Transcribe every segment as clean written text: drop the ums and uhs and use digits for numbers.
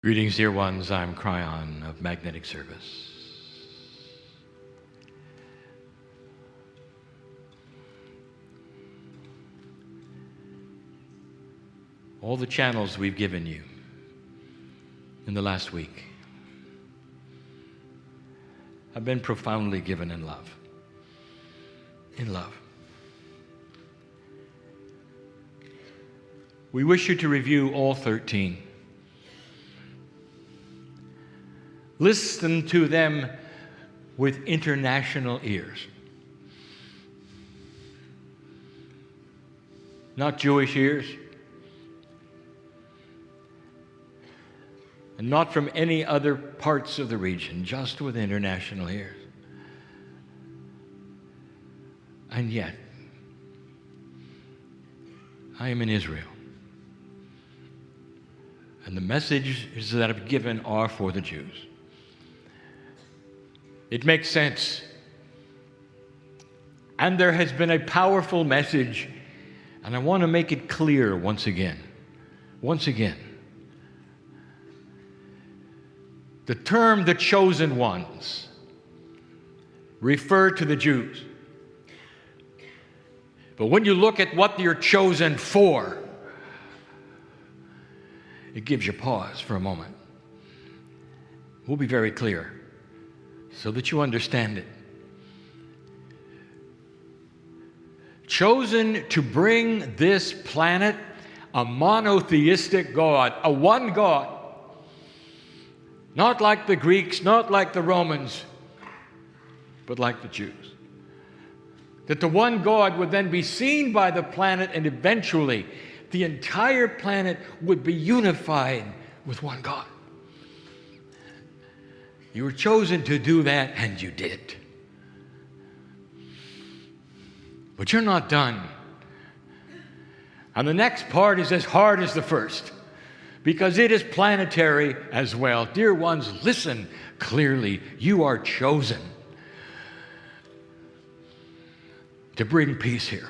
Greetings, dear ones. I'm Kryon of Magnetic Service. All the channels we've given you in the last week have been profoundly given in love. In love. We wish you to review all 13. Listen to them with international ears. Not Jewish ears. And not from any other parts of the region, just with international ears. And yet, I am in Israel. And the messages that I've given are for the Jews. It makes sense. And there has been a powerful message, and I want to make it clear once again. Once again. The term the chosen ones refer to the Jews. But when you look at what you're chosen for, it gives you pause for a moment. We'll be very clear so that you understand it. Chosen to bring this planet a monotheistic God, a one God. Not like the Greeks, not like the Romans, but like the Jews. That the one God would then be seen by the planet, and eventually the entire planet would be unified with one God. You were chosen to do that, and you did. But you're not done. And the next part is as hard as the first, because it is planetary as well. Dear ones, listen clearly. You are chosen to bring peace here.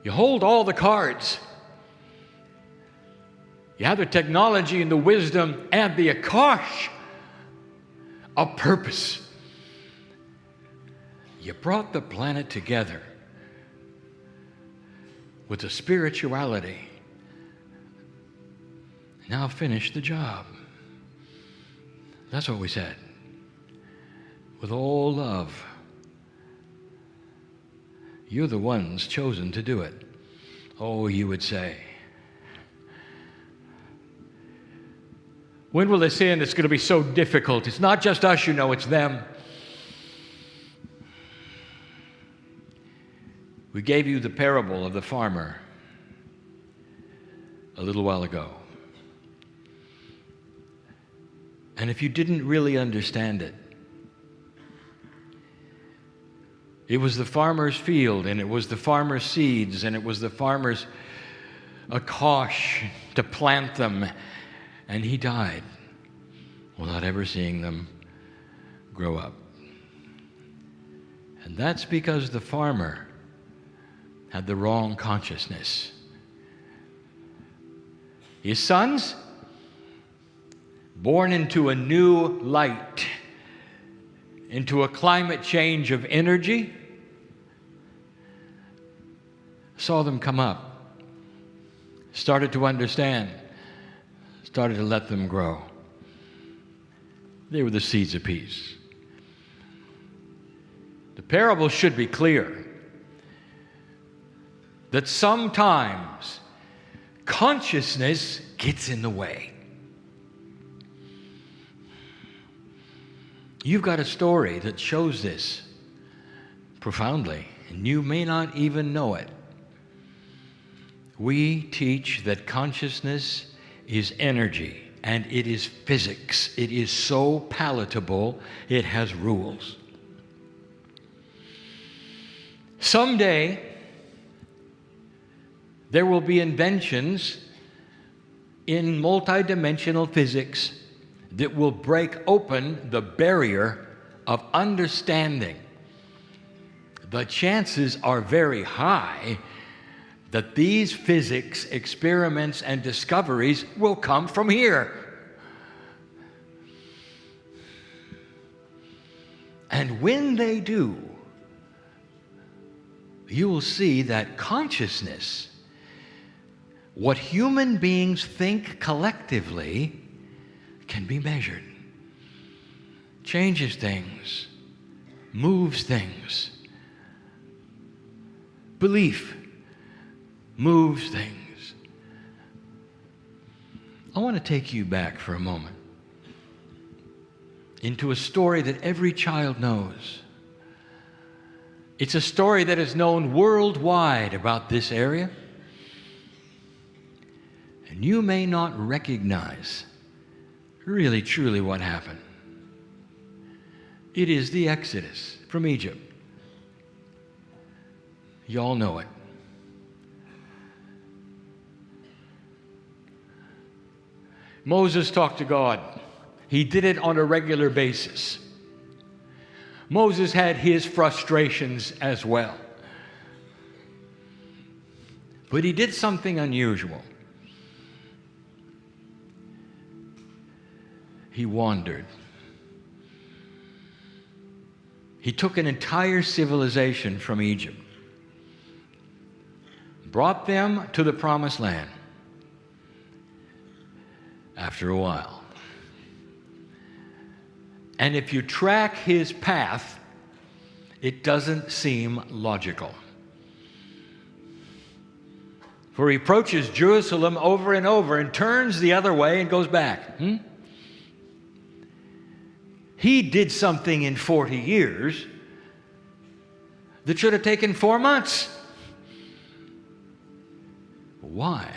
You hold all the cards. You have the technology and the wisdom and the akash of purpose. You brought the planet together with the spirituality. Now finish the job. That's what we said. With all love. You're the ones chosen to do it. Oh, you would say. When will they say, and it's going to be so difficult? It's not just us, you know, it's them. We gave you the parable of the farmer a little while ago. And if you didn't really understand it, it was the farmer's field, and it was the farmer's seeds, and it was the farmer's akash to plant them. And he died without ever seeing them grow up. And that's because the farmer had the wrong consciousness. His sons, born into a new light, into a climate change of energy, saw them come up, started to understand, started to let them grow. They were the seeds of peace. The parable should be clear that sometimes consciousness gets in the way. You've got a story that shows this profoundly, and you may not even know it. We teach that consciousness is energy, and it is physics. It is so palatable, it has rules. Someday, there will be inventions in multidimensional physics that will break open the barrier of understanding. The chances are very high that these physics experiments and discoveries will come from here. And when they do, you will see that consciousness, what human beings think collectively, can be measured. Changes things, moves things. Belief moves things. I want to take you back for a moment into a story that every child knows. It's a story that is known worldwide about this area. And you may not recognize really, truly what happened. It is the Exodus from Egypt. You all know it. Moses talked to God. He did it on a regular basis. Moses had his frustrations as well. But he did something unusual. He wandered. He took an entire civilization from Egypt, brought them to the Promised Land after a while. And if you track his path, it doesn't seem logical. For he approaches Jerusalem over and over and turns the other way and goes back. He did something in 40 years that should have taken 4 months. Why?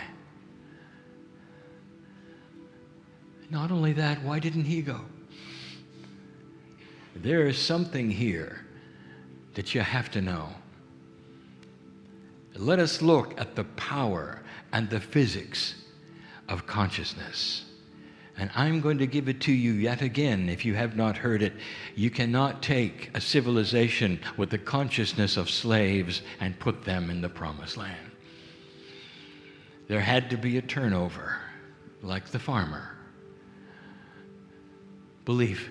Not only that, why didn't he go? There is something here that you have to know. Let us look at the power and the physics of consciousness. And I'm going to give it to you yet again if you have not heard it. You cannot take a civilization with the consciousness of slaves and put them in the Promised Land. There had to be a turnover, like the farmer. Belief.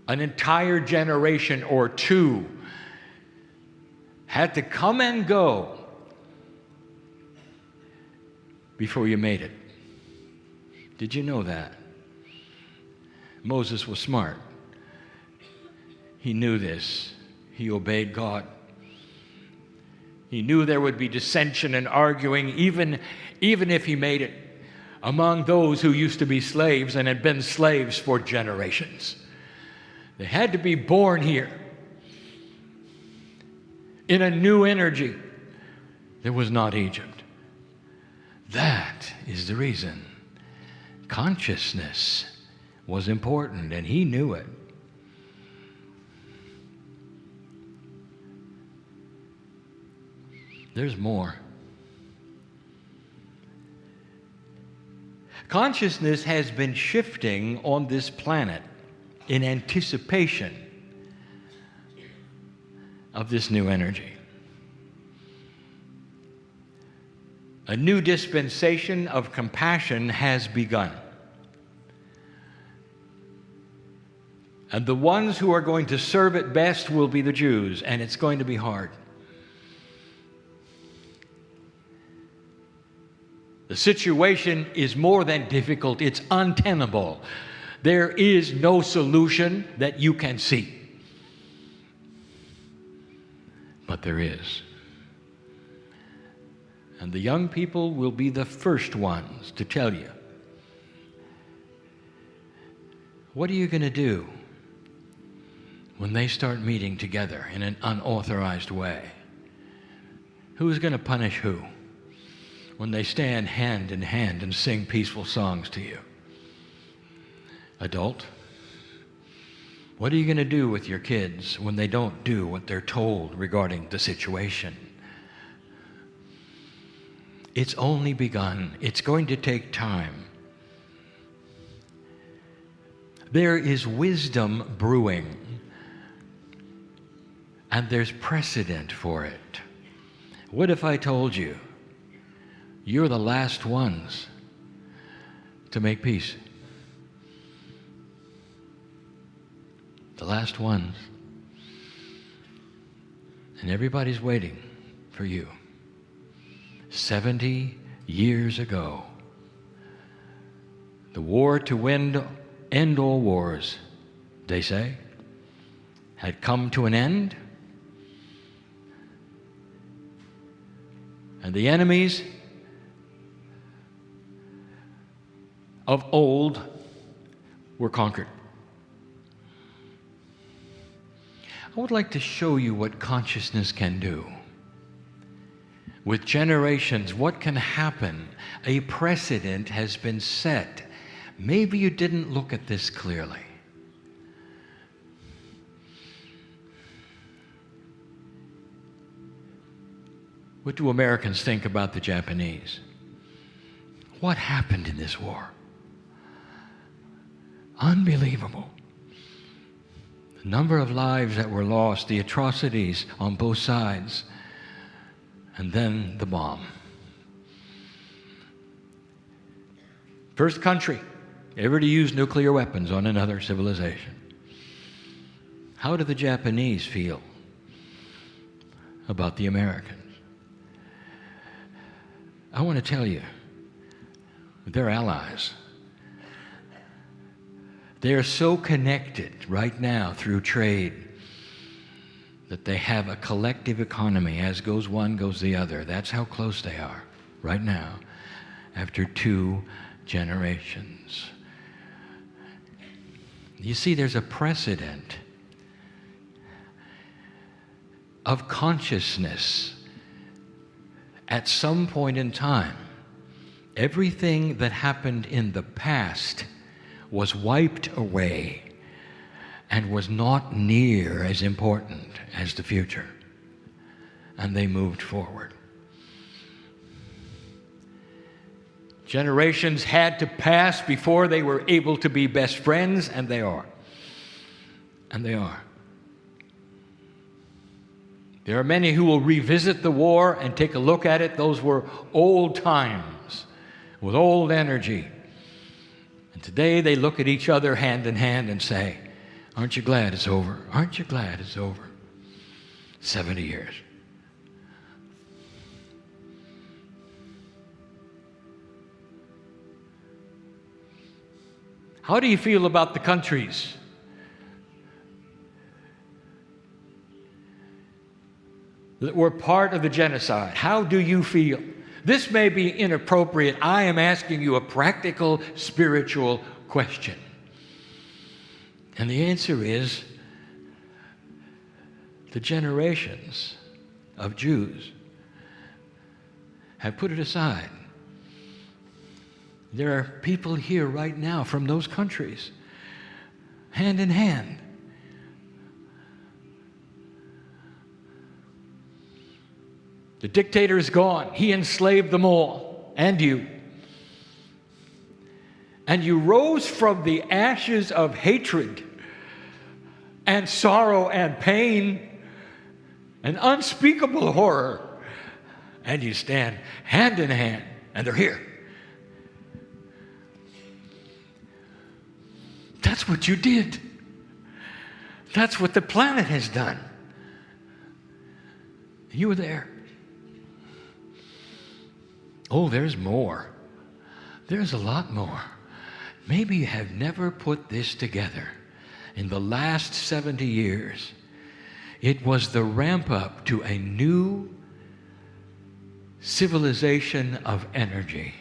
An entire generation or two had to come and go before you made it. Did you know that? Moses was smart. He knew this. He obeyed God. He knew there would be dissension and arguing, even if he made it, among those who used to be slaves and had been slaves for generations. They had to be born here in a new energy. There was not Egypt. That is the reason. Consciousness was important, and he knew it. There's more. Consciousness has been shifting on this planet in anticipation of this new energy. A new dispensation of compassion has begun. And the ones who are going to serve it best will be the Jews, and it's going to be hard. The situation is more than difficult, it's untenable. There is no solution that you can see. But there is. And the young people will be the first ones to tell you. What are you going to do when they start meeting together in an unauthorized way? Who's going to punish who when they stand hand in hand and sing peaceful songs to you? Adult, what are you going to do with your kids when they don't do what they're told regarding the situation? It's only begun. It's going to take time. There is wisdom brewing. and there's precedent for it. What if I told you you're the last ones to make peace? The last ones. And everybody's waiting for you. 70 years ago, the war to end all wars, they say, had come to an end. And the enemies of old were conquered. I would like to show you what consciousness can do. With generations, what can happen? A precedent has been set. Maybe you didn't look at this clearly. What do Americans think about the Japanese? What happened in this war? Unbelievable. The number of lives that were lost, the atrocities on both sides, and then the bomb. First country ever to use nuclear weapons on another civilization. How do the Japanese feel about the Americans? I want to tell you, they're allies. They are so connected right now through trade that they have a collective economy. As goes one, goes the other. That's how close they are right now after 2 generations. You see, there's a precedent of consciousness. At some point in time, everything that happened in the past was wiped away and was not near as important as the future. And they moved forward. Generations had to pass before they were able to be best friends, and they are. And they are. There are many who will revisit the war and take a look at it. Those were old times with old energy. And today they look at each other hand in hand and say, "Aren't you glad it's over? Aren't you glad it's over?" 70 years. How do you feel about the countries that were part of the genocide? How do you feel? This may be inappropriate. I am asking you a practical, spiritual question. And the answer is, the generations of Jews have put it aside. There are people here right now from those countries, hand in hand. The dictator is gone. He enslaved them all, and you. And you rose from the ashes of hatred and sorrow and pain and unspeakable horror. And you stand hand in hand, and they're here. That's what you did. That's what the planet has done. You were there. Oh, there's more. There's a lot more. Maybe you have never put this together. In the last 70 years, it was the ramp up to a new civilization of energy.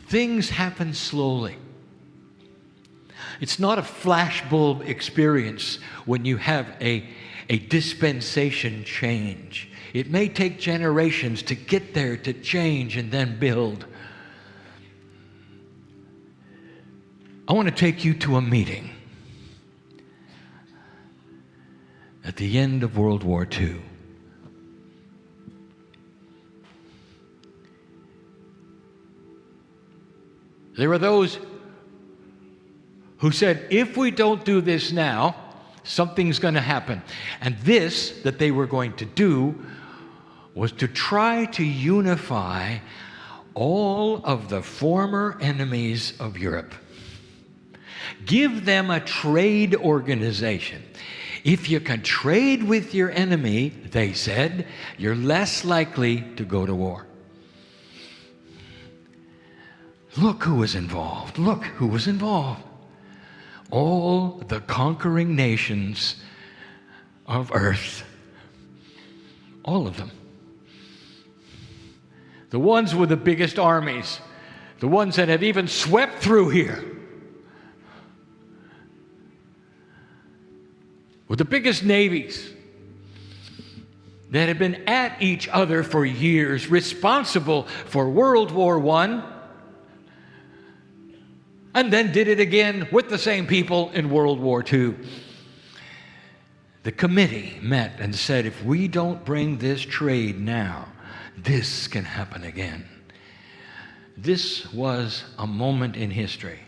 Things happen slowly. It's not a flashbulb experience when you have a dispensation change. It may take generations to get there, to change and then build. I want to take you to a meeting at the end of World War II. There were those who said, if we don't do this now, Something's going to happen. And this that they were going to do was to try to unify all of the former enemies of Europe. Give them a trade organization. If you can trade with your enemy, they said, you're less likely to go to war. Look who was involved. Look who was involved. All the conquering nations of earth. All of them. The ones with the biggest armies. The ones that have even swept through here. With the biggest navies. That have been at each other for years. Responsible for World War I. And then did it again with the same people in World War II. The committee met and said, if we don't bring this trade now, this can happen again. This was a moment in history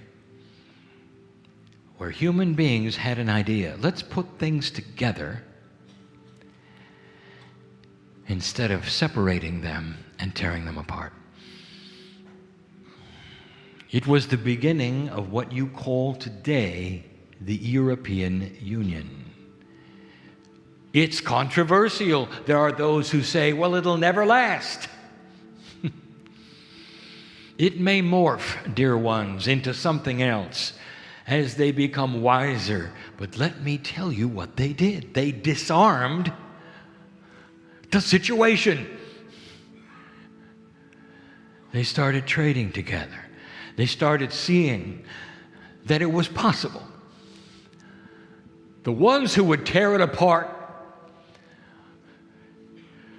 where human beings had an idea. Let's put things together instead of separating them and tearing them apart. It was the beginning of what you call today the European Union. It's controversial. There are those who say, well, it'll never last. It may morph, dear ones, into something else as they become wiser. But let me tell you what they did. They disarmed the situation. They started trading together. They started seeing that it was possible. The ones who would tear it apart,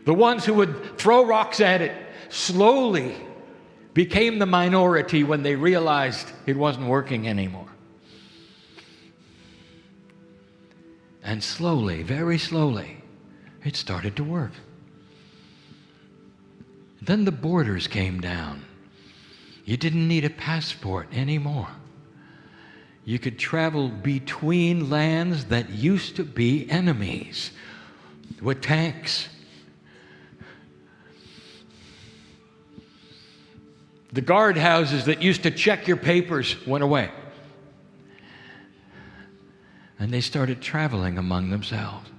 the ones who would throw rocks at it, slowly became the minority when they realized it wasn't working anymore. And slowly, very slowly, it started to work. Then the borders came down. You didn't need a passport anymore. You could travel between lands that used to be enemies with tanks. The guardhouses that used to check your papers went away. And they started traveling among themselves.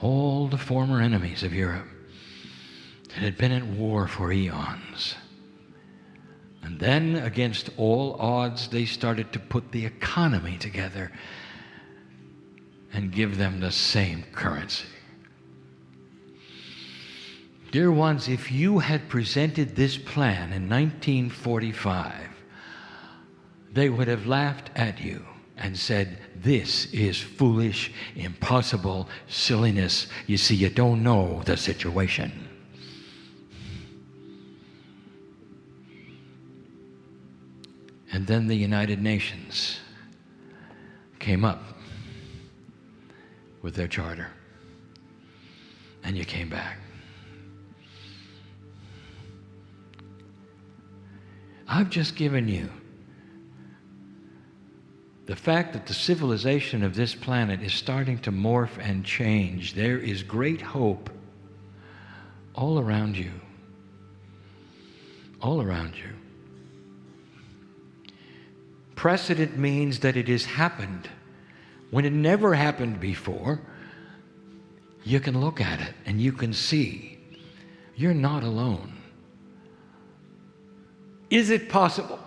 All the former enemies of Europe that had been at war for eons. And then, against all odds, they started to put the economy together and give them the same currency. Dear ones, if you had presented this plan in 1945, they would have laughed at you and said, this is foolish, impossible, silliness. You see, you don't know the situation. And then the United Nations came up with their charter. And you came back. I've just given you the fact that the civilization of this planet is starting to morph and change. There is great hope all around you. All around you. Precedent means that it has happened. When it never happened before, you can look at it and you can see you're not alone. Is it possible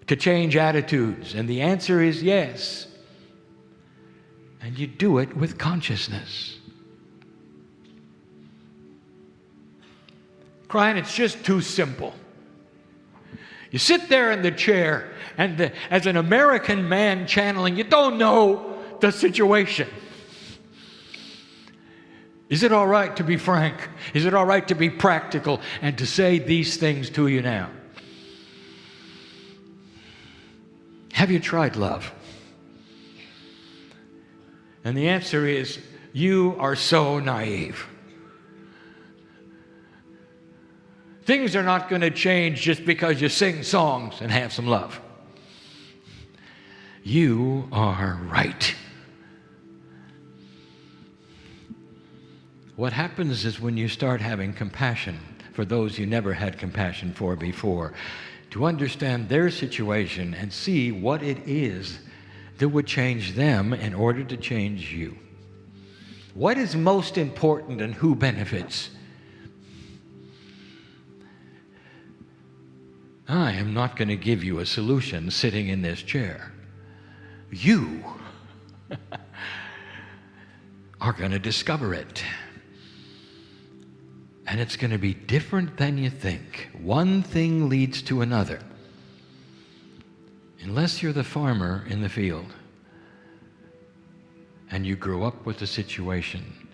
to change attitudes? And the answer is yes. And you do it with consciousness. Kryon, it's just too simple. You sit there in the chair, and as an American man channeling, you don't know the situation. Is it all right to be frank? Is it all right to be practical and to say these things to you now? Have you tried love? And the answer is, you are so naive. Things are not going to change just because you sing songs and have some love. You are right. What happens is when you start having compassion for those you never had compassion for before, to understand their situation and see what it is that would change them in order to change you. What is most important and who benefits? I am not going to give you a solution sitting in this chair. You are going to discover it. And it's going to be different than you think. One thing leads to another. Unless you're the farmer in the field and you grew up with the situation,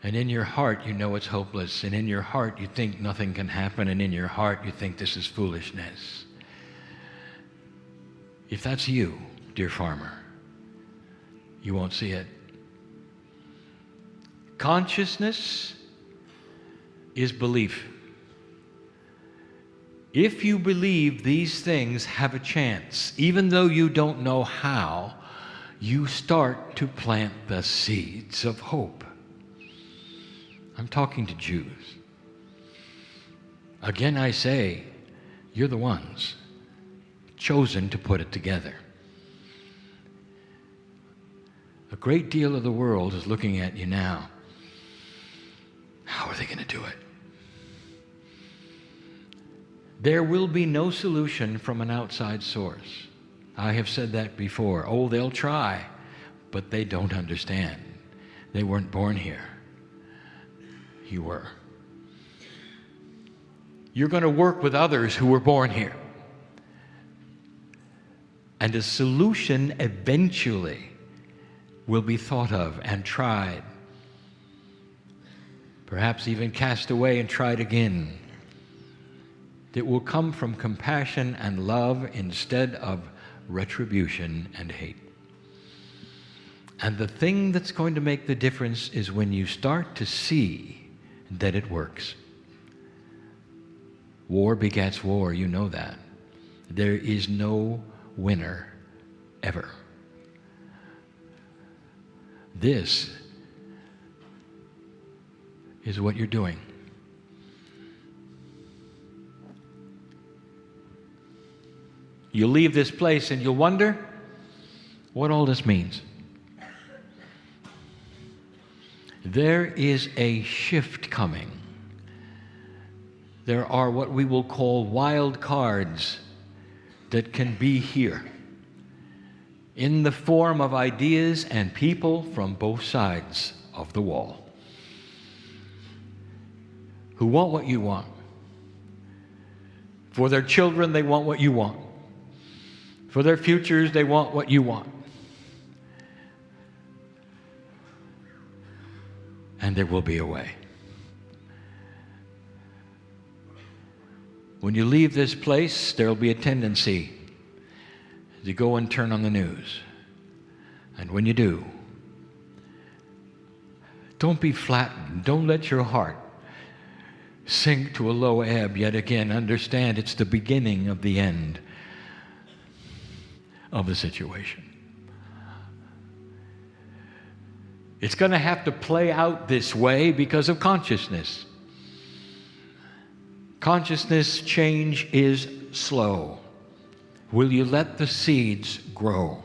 and in your heart you know it's hopeless, and in your heart you think nothing can happen, and in your heart you think this is foolishness. If that's you, dear farmer, you won't see it. Consciousness is belief. If you believe these things have a chance, even though you don't know how, you start to plant the seeds of hope. I'm talking to Jews. Again, I say, you're the ones chosen to put it together. A great deal of the world is looking at you now. How are they going to do it? There will be no solution from an outside source. I have said that before. Oh, they'll try, but they don't understand. They weren't born here. You were. You're going to work with others who were born here. And a solution eventually will be thought of and tried. Perhaps even cast away and tried again. That will come from compassion and love instead of retribution and hate. And the thing that's going to make the difference is when you start to see that it works. War begets war, you know that. There is no winner ever. This is what you're doing. You'll leave this place and you'll wonder what all this means. There is a shift coming. There are what we will call wild cards that can be here in the form of ideas and people from both sides of the wall who want what you want. For their children, they want what you want. For their futures, they want what you want. And there will be a way. When you leave this place, there will be a tendency to go and turn on the news. And when you do, don't be flattened. Don't let your heart sink to a low ebb yet again. Understand it's the beginning of the end of the situation. It's going to have to play out this way because of consciousness. Consciousness change is slow. Will you let the seeds grow?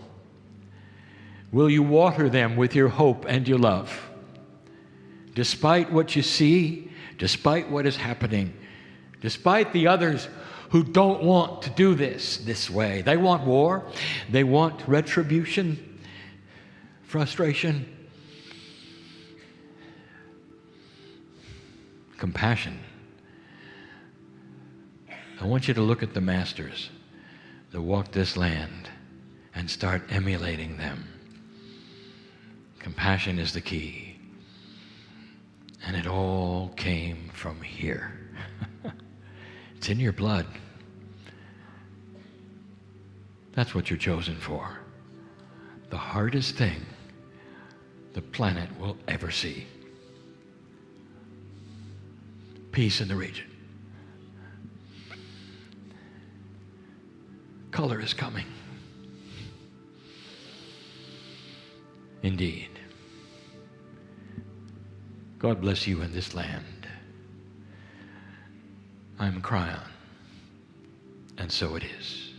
Will you water them with your hope and your love? Despite what you see, despite what is happening, despite the others who don't want to do this way. They want war. They want retribution, frustration, compassion. I want you to look at the masters that walked this land and start emulating them. Compassion is the key. And it all came from here. It's in your blood. That's what you're chosen for. The hardest thing the planet will ever see. Peace in the region. Color is coming. Indeed. God bless you in this land. I'm Kryon, and so it is.